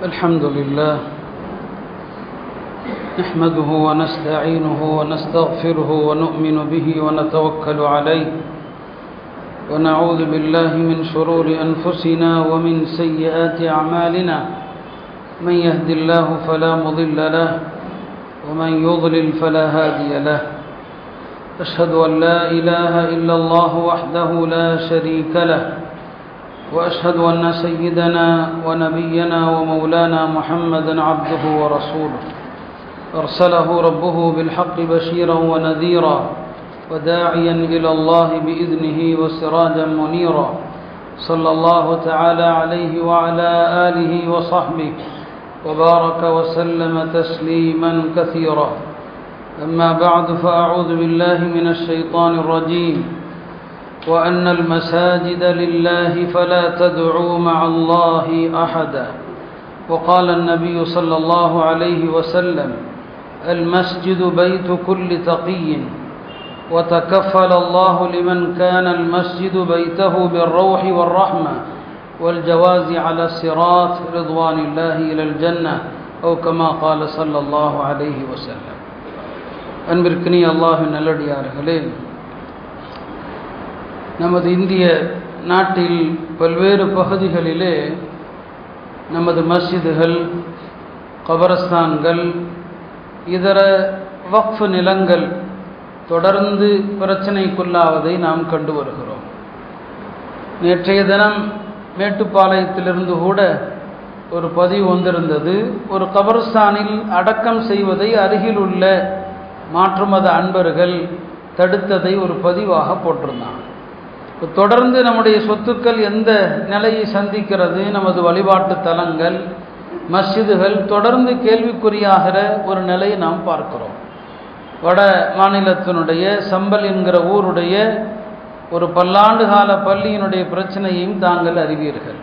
الحمد لله نحمده ونستعينه ونستغفره ونؤمن به ونتوكل عليه ونعوذ بالله من شرور أنفسنا ومن سيئات أعمالنا من يهد الله فلا مضل له ومن يضلل فلا هادي له أشهد أن لا إله إلا الله وحده لا شريك له وأشهد أن سيدنا ونبينا ومولانا محمدا عبده ورسوله أرسله ربه بالحق بشيرا ونذيرا وداعيا إلى الله بإذنه وسراجا منيرا صلى الله تعالى عليه وعلى آله وصحبه وبارك وسلم تسليما كثيرا أما بعد فأعوذ بالله من الشيطان الرجيم وأن المساجد لله فلا تدعوا مع الله أحدا وقال النبي صلى الله عليه وسلم المسجد بيت كل تقي وتكفل الله لمن كان المسجد بيته بالروح والرحمة والجواز على الصراط رضوان الله إلى الجنة أو كما قال صلى الله عليه وسلم அன்பிற்கினிய அல்லாஹ்வின் நல்லடியார்களே, நமது இந்திய நாட்டில் பல்வேறு பகுதிகளிலே நமது மஸ்ஜிதுகள், கபரஸ்தான்கள், இதர வக்ஃப் நிலங்கள் தொடர்ந்து பிரச்சனைக்குள்ளாவதை நாம் கண்டு வருகிறோம். நேற்றைய தினம் மேட்டுப்பாளையத்திலிருந்து கூட ஒரு பதிவு வந்திருந்தது. ஒரு கபரஸ்தானில் அடக்கம் செய்வதை அருகில் உள்ள மாற்று மத அன்பர்கள் தடுத்ததை ஒரு பதிவாக போட்டிருந்தாங்க. தொடர்ந்து நம்முடைய சொத்துக்கள் எந்த நிலையை சந்திக்கிறது, நமது வழிபாட்டு தலங்கள், மஸ்ஜிதுகள் தொடர்ந்து கேள்விக்குறியாகிற ஒரு நிலையை நாம் பார்க்கிறோம். வட மாநிலத்தினுடைய சம்பல் என்கிற ஊருடைய ஒரு பல்லாண்டு கால பள்ளியினுடைய பிரச்சனையையும் தாங்கள் அறிவீர்கள்.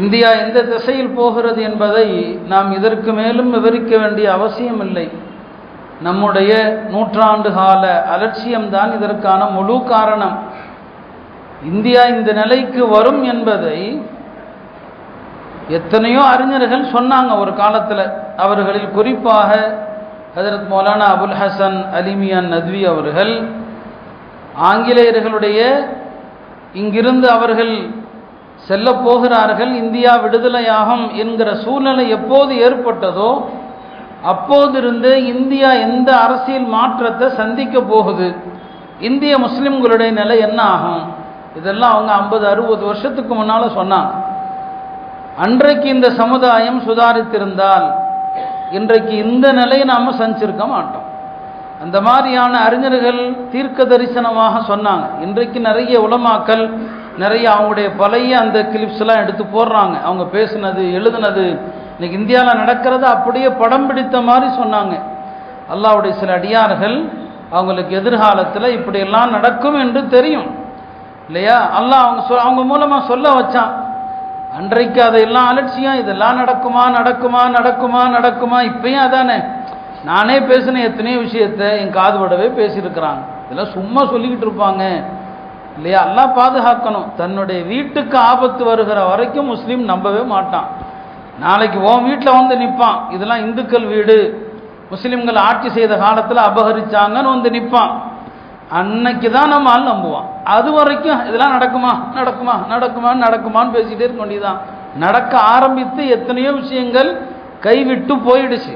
இந்தியா எந்த திசையில் போகிறது என்பதை நாம் இதற்கு மேலும் விவரிக்க வேண்டிய அவசியம் இல்லை. நம்முடைய நூற்றாண்டு கால அலட்சியம்தான் இதற்கான முழு காரணம். இந்தியா இந்த நிலைக்கு வரும் என்பதை எத்தனையோ அறிஞர்கள் சொன்னாங்க ஒரு காலத்தில். அவர்களில் குறிப்பாக ஹஜ்ரத் மௌலானா அபுல் ஹசன் அலி மியான் நத்வி அவர்கள் ஆங்கிலேயர்களுடைய இங்கிருந்து அவர்கள் செல்ல போகிறார்கள், இந்தியா விடுதலையாகும் என்கிற சூழ்நிலை எப்போது ஏற்பட்டதோ அப்போதிருந்து இந்தியா எந்த அரசியல் மாற்றத்தை சந்திக்க போகுது, இந்திய முஸ்லிம்களுடைய நிலை என்ன ஆகும், இதெல்லாம் அவங்க 50-60 வருஷத்துக்கு முன்னால் சொன்னாங்க. அன்றைக்கு இந்த சமுதாயம் சுதாரித்திருந்தால் இன்றைக்கு இந்த நிலையை நாம் சந்திச்சிருக்க மாட்டோம். அந்த மாதிரியான அறிஞர்கள் தீர்க்க தரிசனமாக சொன்னாங்க. இன்றைக்கு நிறைய உலமாக்கள் நிறைய அவங்களுடைய பழைய அந்த கிளிப்ஸ்லாம் எடுத்து போடுறாங்க. அவங்க பேசுனது எழுதுனது இன்னைக்கு இந்தியாவில் நடக்கிறத அப்படியே படம் பிடித்த மாதிரி சொன்னாங்க. அல்லாஹ்வுடைய சில அடியார்கள் அவங்களுக்கு எதிர்காலத்தில் இப்படியெல்லாம் நடக்கும் என்று தெரியும் இல்லையா. அல்லாஹ் அவங்க மூலமாக சொல்ல வச்சான். அன்றைக்கு அதையெல்லாம் அலட்சியம், இதெல்லாம் நடக்குமா நடக்குமா நடக்குமா நடக்குமா. இப்பயும் அதானே, நானே பேசின எத்தனையோ விஷயத்தை என் காது படவே பேசியிருக்கிறாங்க. இதெல்லாம் சும்மா சொல்லிக்கிட்டு இருப்பாங்க இல்லையா. அல்லாஹ் பாதுகாக்கணும். தன்னுடைய வீட்டுக்கு ஆபத்து வருகிற வரைக்கும் முஸ்லீம் நம்பவே மாட்டான். நாளைக்கு உன் வீட்டில் வந்து நிற்பான், இதெல்லாம் இந்துக்கள் வீடு, முஸ்லீம்கள் ஆட்சி செய்த காலத்தில் அபகரிச்சாங்கன்னு வந்து நிற்பான். அன்னைக்கு தான் நம்ம ஆள் நம்புவான். அது வரைக்கும் இதெல்லாம் நடக்குமா நடக்குமா நடக்குமான்னு நடக்குமான்னு பேசிகிட்டே இருக்க வேண்டியதுதான். நடக்க ஆரம்பித்து எத்தனையோ விஷயங்கள் கைவிட்டு போயிடுச்சு,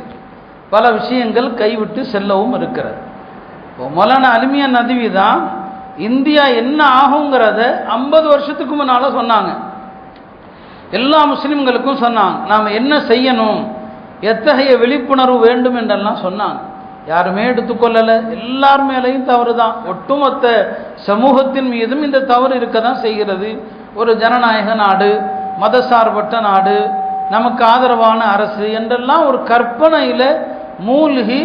பல விஷயங்கள் கைவிட்டு செல்லவும் இருக்கிறது. இப்போ மௌலானா அலி மியான் நத்வி தான் இந்தியா என்ன ஆகுங்கிறத 50 வருஷத்துக்கு முன்னால் சொன்னாங்க. எல்லா முஸ்லிம்களுக்கும் சொன்னாங்க நாம் என்ன செய்யணும், எத்தகைய விழிப்புணர்வு வேண்டும் என்றெல்லாம் சொன்னாங்க. யாருமே எடுத்துக்கொள்ளலை. எல்லார் மேலேயும் தவறு தான். ஒட்டுமொத்த சமூகத்தின் மீதும் இந்த தவறு இருக்க தான் செய்கிறது. ஒரு ஜனநாயக நாடு, மதசார்பற்ற நாடு, நமக்கு ஆதரவான அரசு என்றெல்லாம் ஒரு கற்பனையில் மூழ்கி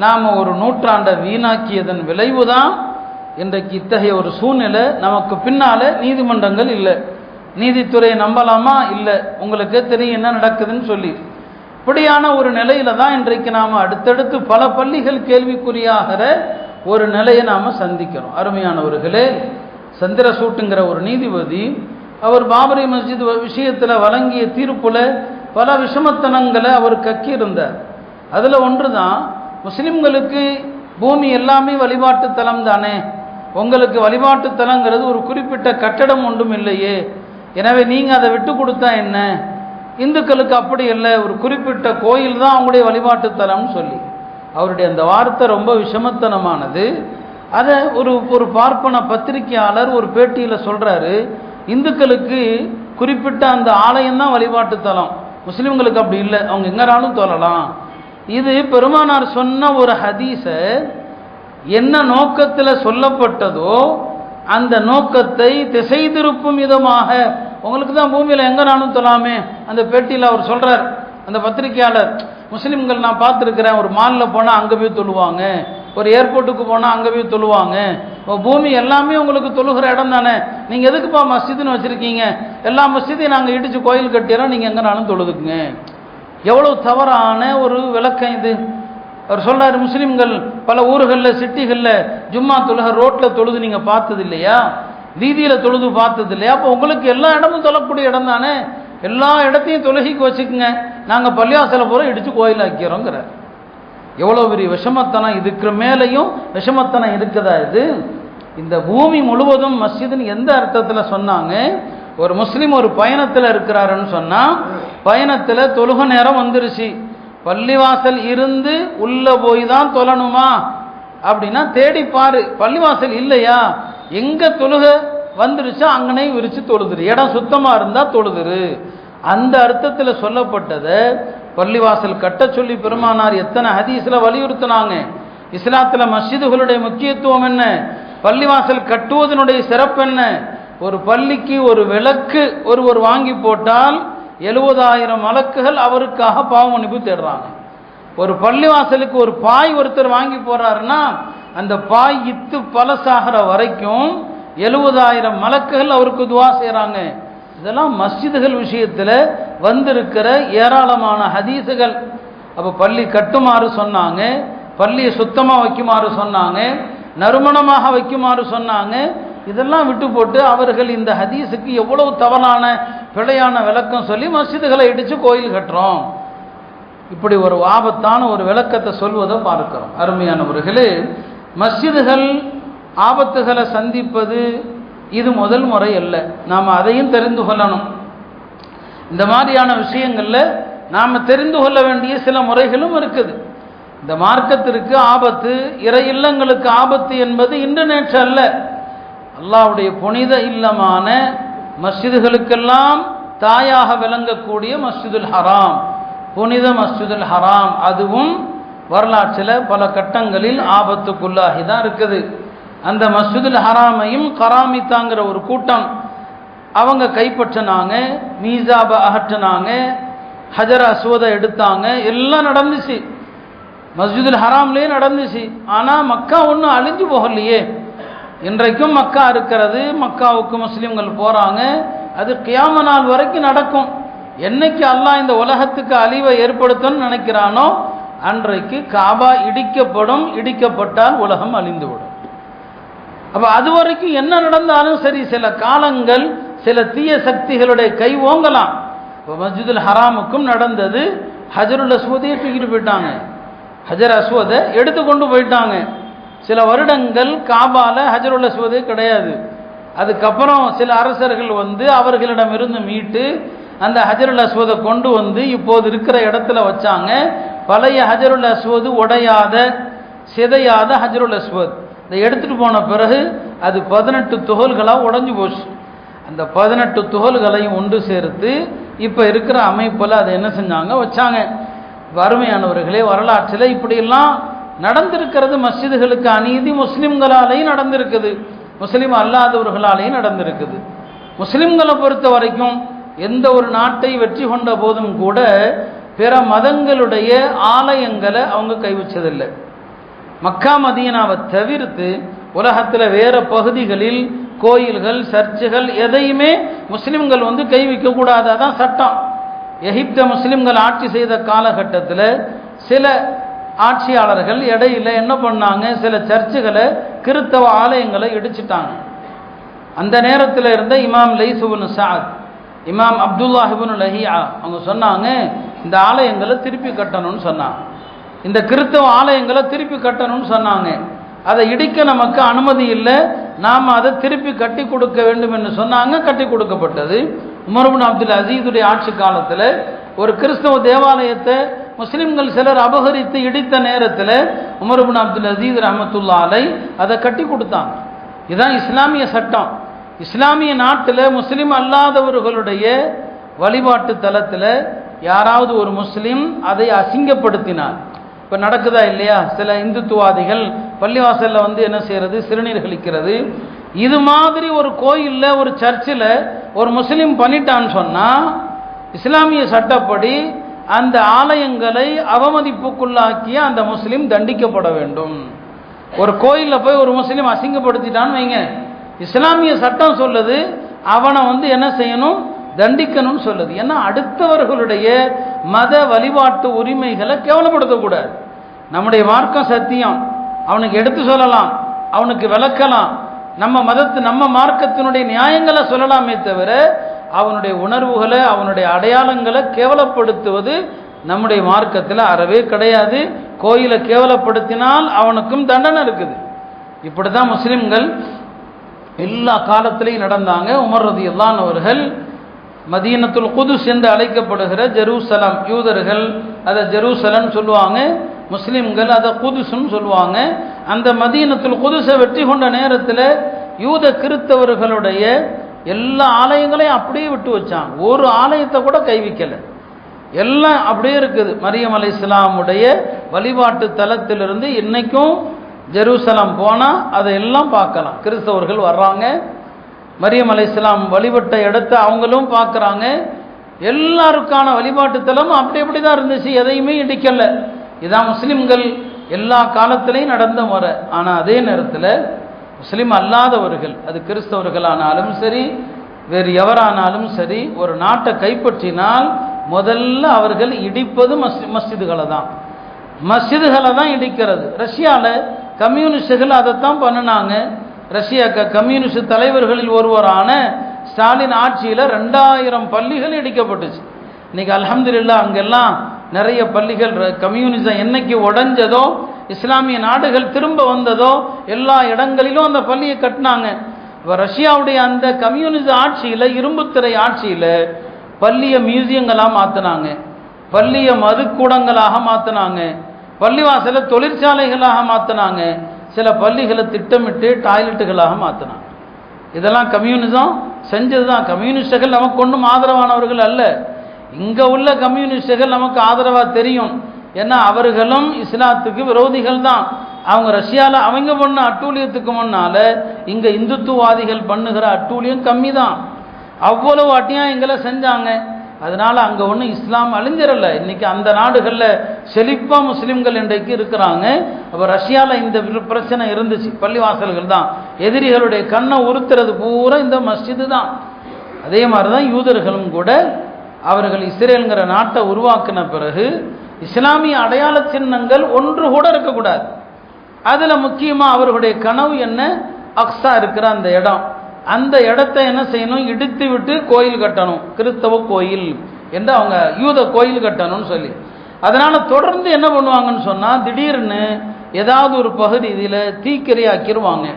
நாம் ஒரு நூற்றாண்டை வீணாக்கியதன் விளைவு தான் இன்றைக்கு இத்தகைய ஒரு சூழ்நிலை. நமக்கு பின்னால் நீதிமன்றங்கள் இல்லை, நீதித்துறையை நம்பலாமா இல்லை, உங்களுக்கு தெரியும் என்ன நடக்குதுன்னு சொல்லி. இப்படியான ஒரு நிலையில தான் இன்றைக்கு நாம் அடுத்தடுத்து பல பள்ளிகள் கேள்விக்குறியாகிற ஒரு நிலையை நாம் சந்திக்கிறோம். அருமையானவர்களே, சந்திரசூட்டுங்கிற ஒரு நீதிபதி அவர் பாபரி மஸ்ஜித் விஷயத்தில் வழங்கிய தீர்ப்புல பல விஷமத்தனங்களை அவர் கக்கியிருந்தார். அதில் ஒன்று தான், முஸ்லிம்களுக்கு பூமி எல்லாமே வழிபாட்டு தலம் தானே, உங்களுக்கு வழிபாட்டு தலங்கிறது ஒரு குறிப்பிட்ட கட்டடம் ஒன்றும் இல்லையே, எனவே நீங்கள் அதை விட்டு கொடுத்தா என்ன? இந்துக்களுக்கு அப்படி இல்லை, ஒரு குறிப்பிட்ட கோயில் தான் அவங்களுடைய வழிபாட்டு தலம்னு சொல்லி அவருடைய அந்த வார்த்தை ரொம்ப விஷமத்தனமானது. அதை ஒரு பார்ப்பன பத்திரிகையாளர் ஒரு பேட்டியில் சொல்கிறாரு, இந்துக்களுக்கு குறிப்பிட்ட அந்த ஆலயம் தான் வழிபாட்டு தலம், முஸ்லீம்களுக்கு அப்படி இல்லை, அவங்க எங்கனாலும் தொழலாம். இது பெருமானார் சொன்ன ஒரு ஹதீஸை என்ன நோக்கத்தில் சொல்லப்பட்டதோ அந்த நோக்கத்தை திசை திருப்பும் விதமாக, உங்களுக்கு தான் பூமியில் எங்கனாலும் தொழாமே, அந்த பேட்டியில் அவர் சொல்கிறார் அந்த பத்திரிகையாளர். முஸ்லீம்கள் நான் பார்த்துருக்கிறேன், ஒரு மாலில் போனால் அங்கே போய் தொழுவாங்க, ஒரு ஏர்போர்ட்டுக்கு போனால் அங்கே போய் தொழுவாங்க, பூமி எல்லாமே உங்களுக்கு தொழுகிற இடம் தானே, நீங்கள் எதுக்குப்பா மஸ்ஜிதுன்னு வச்சுருக்கீங்க, எல்லா மஸ்ஜிதையும் நாங்கள் இடித்து கோயில் கட்டிடுறோம், நீங்கள் எங்கனாலும் தொழுதுக்குங்க. எவ்வளோ தவறான ஒரு விளக்கம் இது. அவர் சொல்றாரு, முஸ்லீம்கள் பல ஊர்களில் சிட்டிகளில் ஜும்மா தொழுக ரோட்டில் தொழுது நீங்கள் பார்த்தது இல்லையா, வீதியில் தொழுது பார்த்தது இல்லையா, அப்போ உங்களுக்கு எல்லா இடமும் தொழக்கூடிய இடம் தானே, எல்லா இடத்தையும் தொழுகைக்கு வச்சுக்குங்க, நாங்கள் பள்ளிவாசலை பூரா இடித்து கோயிலாக்கிறோங்கிறார். எவ்வளோ பெரிய விஷமத்தனம், இதுக்கு மேலேயும் விஷமத்தனம் இருக்குதா இது? இந்த பூமி முழுவதும் மஸ்ஜிதுன்னு எந்த அர்த்தத்தில் சொன்னாங்க? ஒரு முஸ்லீம் ஒரு பயணத்தில் இருக்கிறாருன்னு சொன்னால், பயணத்தில் தொழுக நேரம் வந்துருச்சு, பள்ளிவாசல் இருந்து உள்ள போய் தான் தொழணுமா அப்படின்னா தேடிப்பாரு, பள்ளிவாசல் இல்லையா, எங்க தொழுக வந்துருச்சா அங்கனே விரிச்சு தொழுதுரு, இடம் சுத்தமாக இருந்தால் தொழுதுரு. அந்த அர்த்தத்தில் சொல்லப்பட்டதை பள்ளிவாசல் கட்ட சொல்லி பெருமானார் எத்தனை ஹதீஸில் வலியுறுத்தினாங்க. இஸ்லாத்தில் மஸ்ஜிதுகளுடைய முக்கியத்துவம் என்ன, பள்ளிவாசல் கட்டுவதனுடைய சிறப்பு என்ன? ஒரு பள்ளிக்கு ஒரு விளக்கு ஒருவர் வாங்கி போட்டால் 70,000 மலக்குகள் அவருக்காக பாவ மன்னிப்பு தேடுறாங்க. ஒரு பள்ளிவாசலுக்கு ஒரு பாய் ஒருத்தர் வாங்கி போறாருன்னா அந்த பாய் இத்து பழசாகிற வரைக்கும் 70,000 மலக்குகள் அவருக்கு துவா செய்கிறாங்க. இதெல்லாம் மஸ்ஜிதுகள் விஷயத்தில் வந்திருக்கிற ஏராளமான ஹதீஸுகள். அப்போ பள்ளி கட்டுமாறு சொன்னாங்க, பள்ளியை சுத்தமாக வைக்குமாறு சொன்னாங்க, நறுமணமாக வைக்குமாறு சொன்னாங்க. இதெல்லாம் விட்டு போட்டு அவர்கள் இந்த ஹதீஸுக்கு எவ்வளவு தவறான பிழையான விளக்கம் சொல்லி மஸ்ஜிதுகளை இடித்து கோயில் கட்டுறோம், இப்படி ஒரு ஆபத்தான ஒரு விளக்கத்தை சொல்வதை பார்க்கிறோம். அருமையானவர்களே, மஸ்ஜிதுகள் ஆபத்துகளை சந்திப்பது இது முதல் முறை அல்ல, நாம் அதையும் தெரிந்து கொள்ளணும். இந்த மாதிரியான விஷயங்களில் நாம் தெரிந்து கொள்ள வேண்டிய சில முறைகளும் இருக்குது. இந்த மார்க்கத்திற்கு ஆபத்து, இறை இல்லங்களுக்கு ஆபத்து என்பது இன்று நேற்று அல்ல. அல்லாஹ்வுடைய புனித இல்லமான மஸ்ஜிதுகளுக்கெல்லாம் தாயாக விளங்கக்கூடிய மஸ்ஜிதுல் ஹராம், புனித மஸ்ஜிதுல் ஹராம், அதுவும் வரலாற்றில் பல கட்டங்களில் ஆபத்துக்குள்ளாகி தான் இருக்குது. அந்த மஸ்ஜிதுல் ஹராமையும் கராமித்தாங்கிற ஒரு கூட்டம் அவங்க கைப்பற்றினாங்க, மீசாபை அகற்றினாங்க, ஹஜர் அஸ்வதை எடுத்தாங்க, எல்லாம் நடந்துச்சு, மஸ்ஜிதுல் ஹராம்லேயே நடந்துச்சு. ஆனால் மக்கா ஒன்றும் அழிஞ்சு போகலையே, இன்றைக்கும் மக்கா இருக்கிறது, மக்காவுக்கு முஸ்லீம்கள் போகிறாங்க, அது கியாம நாள் வரைக்கும் நடக்கும். என்னைக்கு அல்லாஹ் இந்த உலகத்துக்கு அழிவை ஏற்படுத்தணும்னு நினைக்கிறானோ அன்றைக்கு காபா இடிக்கப்படும், இடிக்கப்பட்டால் உலகம் அழிந்துவிடும். அப்போ அது வரைக்கும் என்ன நடந்தாலும் சரி, சில காலங்கள் சில தீய சக்திகளுடைய கை ஓங்கலாம். இப்போ மஸ்ஜிதுல் ஹராமுக்கும் நடந்தது, ஹஜருல் அஸ்வதையை தூக்கிட்டு போயிட்டாங்க, ஹஜர் அஸ்வதை எடுத்து கொண்டு போயிட்டாங்க. சில வருடங்கள் காபால ஹஜருல் அஸ்வதே கிடையாது. அதுக்கப்புறம் சில அரசர்கள் வந்து அவர்களிடமிருந்து மீட்டு அந்த ஹஜருல் அஸ்வதை கொண்டு வந்து இப்போது இருக்கிற இடத்துல வச்சாங்க. பழைய ஹஜருல் அஸ்வது உடையாத சிதையாத ஹஜருல் அஸ்வத். இதை எடுத்துகிட்டு போன பிறகு அது 18 துகள்களாக உடஞ்சி போச்சு. அந்த 18 துகள்களையும் ஒன்று சேர்த்து இப்போ இருக்கிற அமைப்பில் அதை என்ன செஞ்சாங்க, வச்சாங்க. அருமையானவர்களே, வரலாற்றில் இப்படியெல்லாம் நடந்திருக்கிறது. மஸ்ஜிதுகளுக்கு அநீதி முஸ்லிம்களாலேயும் நடந்திருக்குது, முஸ்லீம் அல்லாதவர்களாலேயும் நடந்திருக்குது. முஸ்லிம்களை பொறுத்த வரைக்கும் எந்த ஒரு நாட்டை வெற்றி கொண்ட போதும் கூட பிற மதங்களுடைய ஆலயங்களை அவங்க கைவச்சதில்லை. மக்கா மதீனாவை தவிர்த்து உலகத்தில் வேற பகுதிகளில் கோயில்கள், சர்ச்சுகள் எதையுமே முஸ்லிம்கள் வந்து கை வைக்கக்கூடாது, அதான் சட்டம். எகிப்த முஸ்லிம்கள் ஆட்சி செய்த காலகட்டத்தில் சில ஆட்சியாளர்கள் இடையில என்ன பண்ணாங்க, சில சர்ச்சுகளை, கிறிஸ்தவ ஆலயங்களை இடிச்சிட்டாங்க. அந்த நேரத்தில் இருந்த இமாம் லைஸ் இப்னு சஅத் இமாம் அப்துல்லாஹ் இப்னு லஹியா அவங்க சொன்னாங்க, இந்த ஆலயங்களை திருப்பி கட்டணும்னு சொன்னாங்க, இந்த கிறிஸ்தவ ஆலயங்களை திருப்பி கட்டணும்னு சொன்னாங்க. அதை இடிக்க நமக்கு அனுமதி இல்லை, நாம் அதை திருப்பி கட்டி கொடுக்க வேண்டும் என்று சொன்னாங்க. கட்டி கொடுக்கப்பட்டது. உமர் இப்னு அப்துல் அசீதுடைய ஆட்சி காலத்தில் ஒரு கிறிஸ்தவ தேவாலயத்தை முஸ்லிம்கள் சிலர் அபகரித்து இடித்த நேரத்தில் உமர் இப்னு அப்துல் அசீஸ் ரஹ்மத்துல்லாஹி அலைஹி அதை கட்டி கொடுத்தாங்க. இதுதான் இஸ்லாமிய சட்டம். இஸ்லாமிய நாட்டில் முஸ்லிம் அல்லாதவர்களுடைய வழிபாட்டு தலத்தில் யாராவது ஒரு முஸ்லிம் அதை அசிங்கப்படுத்தினார், இப்போ நடக்குதா இல்லையா, சில இந்துத்துவாதிகள் பள்ளிவாசலில் வந்து என்ன செய்யறது, சிறுநீர் கழிக்கிறது. இது மாதிரி ஒரு கோயிலில் ஒரு சர்ச்சில் ஒரு முஸ்லீம் பண்ணிட்டான்னு சொன்னால் இஸ்லாமிய சட்டப்படி அந்த ஆலயங்களை அவமதிப்புக்குள்ளாக்கிய அந்த முஸ்லீம் தண்டிக்கப்பட வேண்டும். ஒரு கோயிலில் போய் ஒரு முஸ்லீம் அசிங்கப்படுத்திட்டான்னு வைங்க, இஸ்லாமிய சட்டம் சொல்லுது அவனை வந்து என்ன செய்யணும், தண்டிக்கணும்னு சொல்லுது. ஏன்னா அடுத்தவர்களுடைய மத வழிபாட்டு உரிமைகளை கேவலப்படுத்தக்கூடாது. நம்முடைய மார்க்கம் சத்தியம், அவனுக்கு எடுத்து சொல்லலாம், அவனுக்கு விளக்கலாம், நம்ம மார்க்கத்தினுடைய நியாயங்களை சொல்லலாமே தவிர அவனுடைய உணர்வுகளை அவனுடைய அடையாளங்களை கேவலப்படுத்துவது நம்முடைய மார்க்கத்தில் அறவே கிடையாது. கோயிலை கேவலப்படுத்தினால் அவனுக்கும் தண்டனை இருக்குது. இப்படி தான் முஸ்லிம்கள் எல்லா காலத்திலையும் நடந்தாங்க. உமர் ரலியல்லாஹு அன்ஹு அவர்கள் மதீனத்துல் குதுஸ் என்று அழைக்கப்படுகிற ஜெருசலம், யூதர்கள் அதை ஜெருசலம் சொல்லுவாங்க, முஸ்லிம்கள் அதை குதுஸ்ன்னு சொல்லுவாங்க. அந்த மதீனத்துல் குதுஸை வெற்றி கொண்ட நேரத்தில் யூத கிறிஸ்தவர்களுடைய எல்லா ஆலயங்களையும் அப்படியே விட்டு வச்சாங்க. ஒரு ஆலயத்தை கூட கைவிக்கலை, எல்லாம் அப்படியே இருக்குது. மரியம் அலைஹிஸ்ஸலாமுடைய வழிபாட்டு தலத்திலிருந்து இன்னைக்கும் ஜெருசலம் போனால் அதையெல்லாம் பார்க்கலாம். கிறிஸ்தவர்கள் வர்றாங்க, மரியம் அலைஹிஸ்ஸலாம் வழிபட்ட இடத்தை அவங்களும் பார்க்குறாங்க. எல்லாருக்கான வழிபாட்டு தலமும் அப்படி தான் இருந்துச்சு, எதையுமே இடிக்கலை. இதான் முஸ்லிம்கள் எல்லா காலத்திலையும் நடந்த முறை. ஆனால் அதே நேரத்தில் முஸ்லீம் அல்லாதவர்கள், அது கிறிஸ்தவர்களானாலும் சரி வேறு எவரானாலும் சரி, ஒரு நாட்டை கைப்பற்றினால் முதல்ல அவர்கள் இடிப்பது மஸ்ஜிதுகளை தான் இடிக்கிறது. ரஷ்யாவில் கம்யூனிஸ்டுகள் அதைத்தான் பண்ணினாங்க. ரஷ்யா கம்யூனிஸ்ட் தலைவர்களில் ஒருவரான ஸ்டாலின் ஆட்சியில் 2000 பள்ளிகள் இடிக்கப்பட்டுச்சு. இன்னைக்கு அல்ஹம்துலில்லாஹ் அங்கெல்லாம் நிறைய பள்ளிகள், கம்யூனிசம் என்னைக்கு உடைஞ்சதோ, இஸ்லாமிய நாடுகள் திரும்ப வந்ததோ எல்லா இடங்களிலும் அந்த பள்ளியை கட்டினாங்க. இப்போ ரஷ்யாவுடைய அந்த கம்யூனிச ஆட்சியில், இரும்புத்திரை ஆட்சியில் பள்ளியை மியூசியங்களாக மாற்றினாங்க, பள்ளியை மதுக்கூடங்களாக மாற்றினாங்க, பள்ளிவாசலை தொழிற்சாலைகளாக மாற்றினாங்க, சில பள்ளிகளை திட்டமிட்டு டாய்லெட்டுகளாக மாற்றினாங்க. இதெல்லாம் கம்யூனிசம் செஞ்சது தான். கம்யூனிஸ்டுகள் நமக்கு ஒன்றும் ஆதரவானவர்கள் அல்ல. இங்கே உள்ள கம்யூனிஸ்டுகள் நமக்கு ஆதரவாக தெரியும். ஏன்னா அவர்களும் இஸ்லாத்துக்கு விரோதிகள் தான். அவங்க ரஷ்யாவில் அவங்க பண்ண அட்டூழியத்துக்கு முன்னால் இங்கே இந்துத்துவாதிகள் பண்ணுகிற அட்டூழியம் கம்மி தான். அவ்வளவு அட்டியாயங்களை செஞ்சாங்க. அதனால் அங்கே ஒன்றும் இஸ்லாம் அழிஞ்சிடலை. இன்றைக்கி அந்த நாடுகளில் செழிப்பாக முஸ்லீம்கள் இன்றைக்கு இருக்கிறாங்க. அப்போ ரஷ்யாவில் இந்த பிரச்சனை இருந்துச்சு, பள்ளிவாசல்கள் தான். எதிரிகளுடைய கண்ணை உறுத்துறது பூரா இந்த மஸ்ஜிது தான். அதே மாதிரி தான் யூதர்களும் கூட அவர்கள் இஸ்ரேலுங்கிற நாட்டை உருவாக்கின பிறகு இஸ்லாமிய அடையாள சின்னங்கள் ஒன்று கூட இருக்கக்கூடாது. அதில் முக்கியமாக அவர்களுடைய கனவு என்ன, அக்ஸா இருக்கிற அந்த இடம், அந்த இடத்தை என்ன செய்யணும், இடித்து விட்டு கோயில் கட்டணும், கிறிஸ்தவ கோயில் என்று அவங்க யூத கோயில் கட்டணும்னு சொல்லி. அதனால் தொடர்ந்து என்ன பண்ணுவாங்கன்னு சொன்னால், திடீர்னு ஏதாவது ஒரு பகுதியில் தீக்கிரையாக்கிடுவாங்க.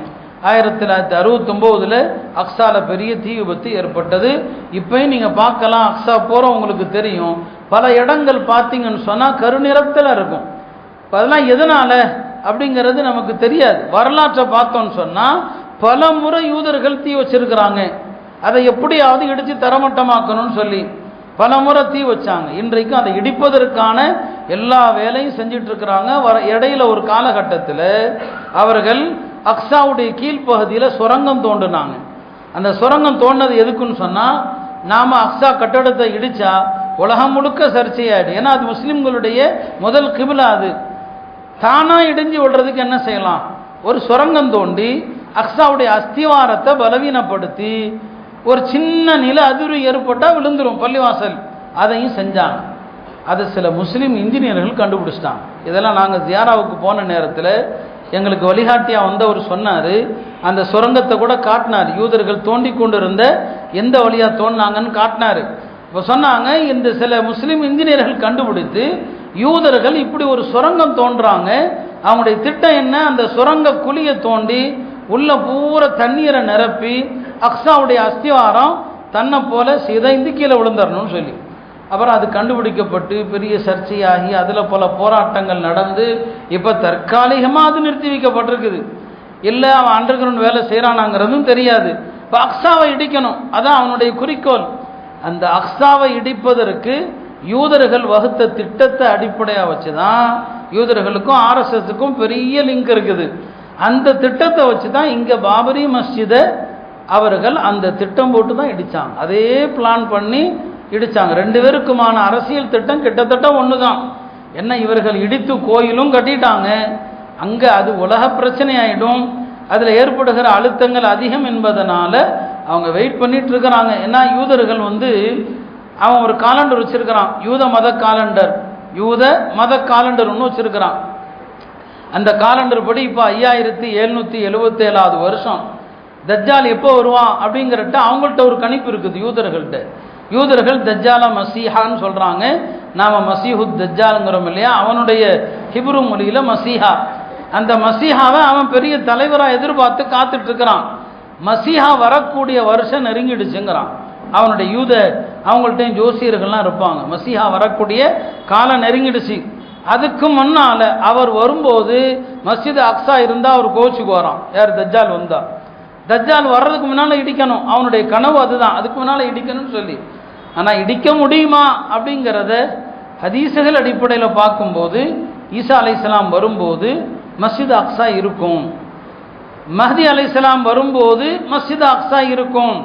1969 அக்ஸாவில் பெரிய தீ விபத்து ஏற்பட்டது. இப்போயும் நீங்கள் பார்க்கலாம், அக்ஸா போகிறவங்களுக்கு தெரியும், பல இடங்கள் பார்த்தீங்கன்னு சொன்னால் கருநிறத்தில் இருக்கும். அதெல்லாம் எதனால் அப்படிங்கிறது நமக்கு தெரியாது. வரலாற்றை பார்த்தோன்னு சொன்னால் பல முறை யூதர்கள் தீ வச்சிருக்கிறாங்க. அதை எப்படியாவது இடித்து தரமட்டமாக்கணும்னு சொல்லி பல முறை தீ வச்சாங்க. இன்றைக்கும் அதை இடிப்பதற்கான எல்லா வேலையும் செஞ்சிட்டு இருக்கிறாங்க. இடையில ஒரு காலகட்டத்தில் அவர்கள் அக்ஸாவுடைய கீழ்ப்பகுதியில் சுரங்கம் தோண்டினாங்க. அந்த சுரங்கம் தோண்டினது எதுக்குன்னு சொன்னால், நாம் அக்ஸா கட்டடத்தை இடித்தா உலகம் முழுக்க சர்ச்சையாயிடு. ஏன்னா அது முஸ்லீம்களுடைய முதல் கிபிலா. அது தானாக இடிஞ்சு விடுறதுக்கு என்ன செய்யலாம், ஒரு சுரங்கம் தோண்டி அக்ஸாவுடைய அஸ்திவாரத்தை பலவீனப்படுத்தி ஒரு சின்ன நில அதிர்வு ஏற்பட்டால் விழுந்துடும் பள்ளிவாசல். அதையும் செஞ்சாங்க. அதை சில முஸ்லீம் இன்ஜினியர்கள் கண்டுபிடிச்சிட்டாங்க. இதெல்லாம் நாங்கள் ஜியாராவுக்கு போன நேரத்தில் எங்களுக்கு வழிகாட்டியாக வந்தவர் சொன்னார். அந்த சுரங்கத்தை கூட காட்டினார். யூதர்கள் தோண்டி கொண்டு இருந்த எந்த வழியாக தோண்டினாங்கன்னு காட்டினார். இப்போ சொன்னாங்க, இந்த சில முஸ்லீம் இன்ஜினியர்கள் கண்டுபிடித்து யூதர்கள் இப்படி ஒரு சுரங்கம் தோன்றாங்க, அவங்களுடைய திட்டம் என்ன, அந்த சுரங்க குழியை தோண்டி உள்ள பூரா தண்ணீரை நிரப்பி அக்ஸாவுடைய அஸ்திவாரம் தன்னை போல சிதைந்து கீழே விழுந்துடணும்னு சொல்லி, அப்புறம் அது கண்டுபிடிக்கப்பட்டு பெரிய சர்ச்சையாகி அதில் பல போராட்டங்கள் நடந்து இப்போ தற்காலிகமாக அது நிறுத்தி வைக்கப்பட்டிருக்குது. இல்லை அவன் அண்டர் கிரவுண்ட் வேலை செய்கிறானாங்கிறதும் தெரியாது. இப்போ அக்ஸாவை இடிக்கணும், அதான் அவனுடைய குறிக்கோள். அந்த அக்ஸாவை இடிப்பதற்கு யூதர்கள் வகுத்த திட்டத்தை அடிப்படையாக வச்சு தான் யூதர்களுக்கும் ஆர்எஸ்எஸுக்கும் பெரிய லிங்க் இருக்குது. அந்த திட்டத்தை வச்சு தான் இங்கே பாபரி மஸ்ஜிதை அவர்கள் அந்த திட்டம் போட்டு தான் இடித்தாங்க. அதே பிளான் பண்ணி இடித்தாங்க. ரெண்டு பேருக்குமான அரசியல் திட்டம் கிட்டத்தட்ட ஒன்று தான். என்ன, இவர்கள் இடித்து கோயிலும் கட்டிட்டாங்க, அங்கே அது உலக பிரச்சனை ஆகிடும், அதில் ஏற்படுகிற அழுத்தங்கள் அதிகம் என்பதனால அவங்க வெயிட் பண்ணிட்டு இருக்கிறாங்க. ஏன்னா யூதர்கள் அவன் ஒரு காலண்டர் வச்சிருக்கிறான், யூத மத காலண்டர், யூத மத காலண்டர் ஒன்று வச்சிருக்கிறான். அந்த காலண்டர் படி இப்போ 5777வது வருஷம் தஜ்ஜால் எப்போ வருவான் அப்படிங்கிறட்ட அவங்கள்ட்ட ஒரு கணிப்பு இருக்குது யூதர்கள்ட்ட. யூதர்கள் தஜ்ஜால மசீஹான்னு சொல்கிறாங்க, நாம் மசீஹுத் தஜ்ஜாலுங்கிறோம் இல்லையா, அவனுடைய ஹிப்ரு மொழியில் மசீஹா. அந்த மசீஹாவை அவன் பெரிய தலைவராக எதிர்பார்த்து காத்துட்டு இருக்கிறான். மசீஹா வரக்கூடிய வருஷம் நெருங்கிடுச்சுங்கிறான். அவனுடைய அவங்கள்ட்டையும் ஜோசியர்கள்லாம் இருப்பாங்க, மசீஹா வரக்கூடிய காலம் நெருங்கிடுச்சு. அதுக்கு முன்னால் அவர் வரும்போது மஸ்ஜித் அக்ஸா இருந்தால் அவர் கோச்சுக்கு வரான். யார், தஜ்ஜால் வந்தா. தஜ்ஜால் வர்றதுக்கு முன்னால் இடிக்கணும், அவனுடைய கனவு அதுதான், அதுக்கு முன்னால் இடிக்கணும்னு சொல்லி. ஆனால் இடிக்க முடியுமா அப்படிங்கிறத ஹதீஸுகள் அடிப்படையில் பார்க்கும்போது ஈசா அலைஹிஸ்ஸலாம் வரும்போது மஸ்ஜித் அக்ஸா இருக்கும், மஹ்தி அலைஹிஸ்ஸலாம் வரும்போது மஸ்ஜித் அக்ஸா இருக்கும்.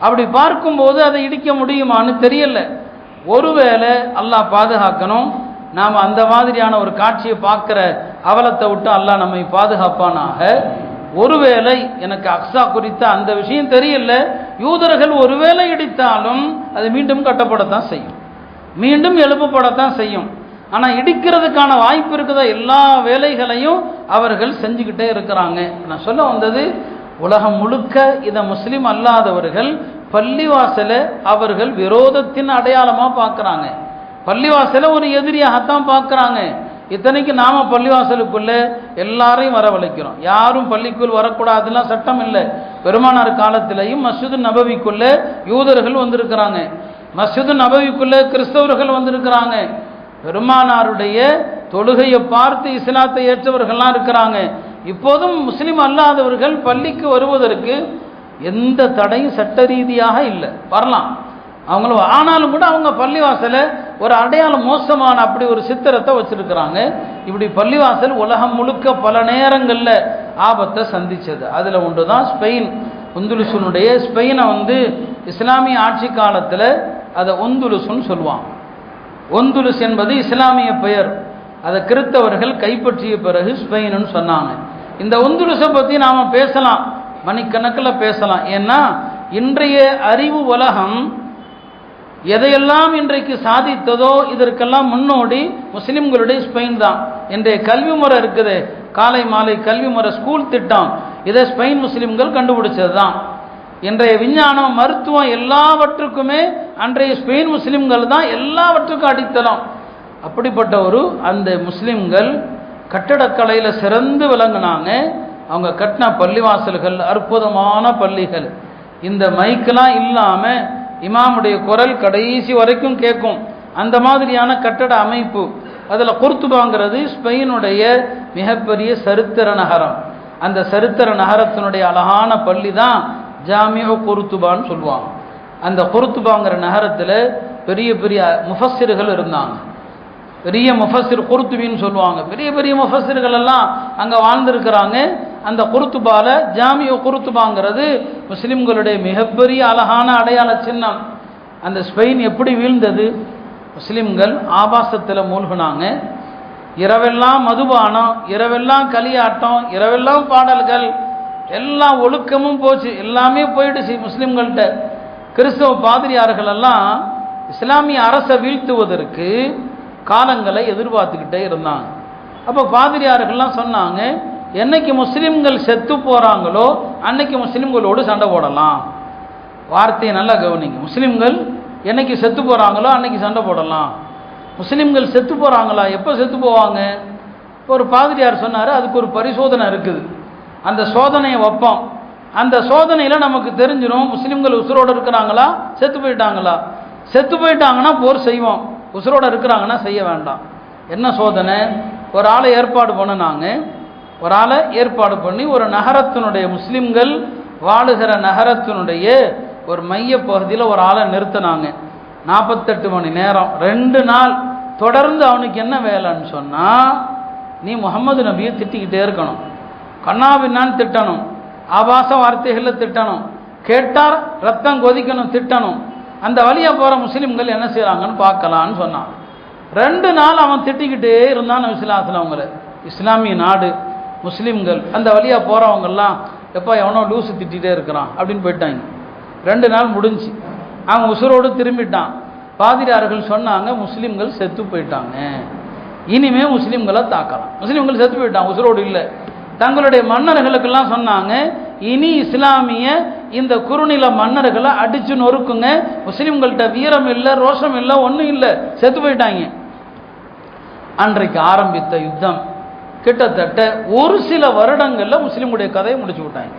அப்படி பார்க்கும்போது அதை இடிக்க முடியுமான்னு தெரியல. ஒருவேளை அல்லாஹ் பாதுகாக்கணும், நாம் அந்த மாதிரியான ஒரு காட்சியை பார்க்குற அவலத்தை விட்டு அல்லாஹ் நம்மை பாதுகாப்பானாக. ஒருவேளை எனக்கு அக்ஸா குறித்த அந்த விஷயம் தெரியல, யூதர்கள் ஒருவேளை இடித்தாலும் அது மீண்டும் கட்டப்படத்தான் செய்யும், மீண்டும் எழுப்பப்படத்தான் செய்யும். ஆனால் இடிக்கிறதுக்கான வாய்ப்பு இருக்குதா, எல்லா வேலைகளையும் அவர்கள் செஞ்சுக்கிட்டே இருக்கிறாங்க. நான் சொல்ல வந்தது, உலகம் முழுக்க இதை முஸ்லீம் அல்லாதவர்கள் பள்ளிவாசலை அவர்கள் விரோதத்தின் அடையாளமாக பார்க்குறாங்க, பள்ளிவாசலை ஒரு எதிரியாகத்தான் பார்க்குறாங்க. இத்தனைக்கு நாம் பள்ளிவாசலுக்குள்ளே எல்லாரையும் வரவழைக்கிறோம், யாரும் பள்ளிக்குள் வரக்கூடாதுலாம் சட்டம் இல்லை. பெருமானார் காலத்திலையும் மஸ்ஜிது நபவிக்குள்ளே யூதர்கள் வந்திருக்கிறாங்க, மஸ்ஜிது நபவிக்குள்ளே கிறிஸ்தவர்கள் வந்திருக்கிறாங்க. பெருமானாருடைய தொழுகையை பார்த்து இஸ்லாத்தை ஏற்றவர்கள்லாம் இருக்கிறாங்க. இப்போதும் முஸ்லீம் அல்லாதவர்கள் பள்ளிக்கு வருவதற்கு எந்த தடையும் சட்ட ரீதியாக இல்லை, வரலாம் அவங்களும். ஆனாலும் கூட அவங்க பள்ளிவாசலை ஒரு அடையாளம் மோசமான அப்படி ஒரு சித்திரத்தை வச்சிருக்கிறாங்க. இப்படி பள்ளிவாசல் உலகம் முழுக்க பல நேரங்களில் ஆபத்தை சந்திச்சது. அதில் ஒன்று தான் ஸ்பெயின், உந்துலுசுனுடைய ஸ்பெயினை இஸ்லாமிய ஆட்சி காலத்தில் அதை ஒந்துலுசுன்னு சொல்லுவாங்க. ஒந்துலுஸ் என்பது இஸ்லாமிய பெயர், அதை கிறித்தவர்கள் கைப்பற்றிய பிறகு ஸ்பெயின்னு சொன்னாங்க. இந்த ஒந்துலுஸை பற்றி நாம் பேசலாம், மணிக்கணக்கில் பேசலாம். ஏன்னா இன்றைய அறிவு உலகம் எதையெல்லாம் இன்றைக்கு சாதித்ததோ இதற்கெல்லாம் முன்னோடி முஸ்லிம்களுடைய ஸ்பெயின் தான். இன்றைய கல்வி முறை இருக்குது, காலை மாலை கல்வி முறை, ஸ்கூல் திட்டம், இதை ஸ்பெயின் முஸ்லிம்கள் கண்டுபிடிச்சது தான். இன்றைய விஞ்ஞானம், மருத்துவம் எல்லாவற்றுக்குமே அன்றைய ஸ்பெயின் முஸ்லிம்கள் தான் எல்லாவற்றுக்கும் அடித்தளம். அப்படிப்பட்ட அந்த முஸ்லிம்கள் கட்டடக்கலையில் சிறந்து விளங்கினாங்க. அவங்க கட்டின பள்ளிவாசல்கள் அற்புதமான பள்ளிகள். இந்த மைக்கெல்லாம் இல்லாமல் இமாமுடைய குரல் கடைசி வரைக்கும் கேட்கும், அந்த மாதிரியான கட்டட அமைப்பு. அதில் குர்துபாங்கிறது ஸ்பெயினுடைய மிகப்பெரிய சரித்திர நகரம். அந்த சரித்திர நகரத்தினுடைய அழகான பள்ளி தான் ஜாமியோ குர்துபான்னு சொல்லுவாங்க. அந்த குர்துபாங்கிற நகரத்தில் பெரிய பெரிய முஃபஸ்ஸிர்கள் இருந்தாங்க, பெரிய முஃபஸ்ஸிர் குர்துபின்னு சொல்லுவாங்க. பெரிய பெரிய முஃபஸ்ஸிர்கள் எல்லாம் அங்கே வாழ்ந்திருக்கிறாங்க. அந்த குர்துபால ஜாமியோ குர்துபாங்கிறது முஸ்லிம்களுடைய மிகப்பெரிய அழகான அடையாள சின்னம். அந்த ஸ்பெயின் எப்படி வீழ்ந்தது, முஸ்லிம்கள் ஆபாசத்தில் மூழ்கினாங்க. இரவெல்லாம் மதுபானம், இரவெல்லாம் களியாட்டம், இரவெல்லாம் பாடல்கள், எல்லா ஒழுக்கமும் போச்சு, எல்லாமே போயிடுச்சு முஸ்லிம்கள்கிட்ட. கிறிஸ்தவ பாதிரியார்கள் எல்லாம் இஸ்லாமிய அரசை வீழ்த்துவதற்கு காலங்களை எதிர்பார்த்துக்கிட்டே இருந்தாங்க. அப்போ பாதிரியார்கள்லாம் சொன்னாங்க, என்னைக்கு முஸ்லிம்கள் செத்து போகிறாங்களோ அன்னைக்கு முஸ்லிம்களோடு சண்டை போடலாம். வார்த்தையை நல்லா கவனிங்க. முஸ்லிம்கள் என்னைக்கு செத்து போகிறாங்களோ அன்னைக்கு சண்டை போடலாம். முஸ்லிம்கள் செத்து போகிறாங்களா? எப்போ செத்து போவாங்க? ஒரு பாதிரியார் சொன்னார், அதுக்கு ஒரு பரிசோதனை இருக்குது. அந்த சோதனையை வைப்போம். அந்த சோதனையில் நமக்கு தெரிஞ்சிடும் முஸ்லிம்கள் உசுரோடு இருக்கிறாங்களா செத்து போயிட்டாங்களா. செத்து போயிட்டாங்கன்னா போர் செய்வோம், உசுரோடு இருக்கிறாங்கன்னா செய்ய வேண்டாம். என்ன சோதனை? ஒரு ஆளை ஏற்பாடு பண்ணினாங்க. ஒரு ஆளை ஏற்பாடு பண்ணி ஒரு நகரத்தினுடைய முஸ்லிம்கள் வாழுகிற நகரத்தினுடைய ஒரு மைய பகுதியில் ஒரு ஆளை நிறுத்தினாங்க. 48 மணி நேரம் 2 நாள் தொடர்ந்து அவனுக்கு என்ன வேலைன்னு சொன்னால், நீ முகமது நபியை திட்டிக்கிட்டே இருக்கணும், கண்ணாபின்னான்னு திட்டணும், ஆபாச வார்த்தைகளில் திட்டணும், கேட்டார் ரத்தம் கொதிக்கணும் திட்டணும். அந்த வழியாக போகிற முஸ்லீம்கள் என்ன செய்கிறாங்கன்னு பார்க்கலான்னு சொன்னான். 2 நாள் அவன் திட்டிக்கிட்டே இருந்தான் விசுவாசத்தில். அவங்கள இஸ்லாமிய நாடு முஸ்லீம்கள் அந்த வழியாக போகிறவங்கெல்லாம் எப்போ எவனோ லூசு திட்டிகிட்டே இருக்கிறான் அப்படின்னு போயிட்டாங்க. 2 நாள் முடிஞ்சு அவன் உசுரோடு திரும்பிட்டான். பாதிரியார்கள் சொன்னாங்க, முஸ்லீம்கள் செத்து போயிட்டாங்க, இனிமே முஸ்லீம்களை தாக்கலாம். முஸ்லீம்கள் செத்து போயிட்டான், உசுரோடு இல்லை. தங்களுடைய மன்னர்களுக்கெல்லாம் சொன்னாங்க, இனி இஸ்லாமிய இந்த குறுநில மன்னர்களை அடிச்சு நொறுக்குங்க, முஸ்லீம்கள்கிட்ட வீரம் இல்லை, ரோஷம் இல்லை, ஒன்றும் இல்லை, செத்து போயிட்டாங்க. அன்றைக்கு ஆரம்பித்த யுத்தம் கிட்டத்தட்ட ஒரு சில வருடங்களில் முஸ்லீமுடைய கதையை முடிச்சு விட்டாங்க.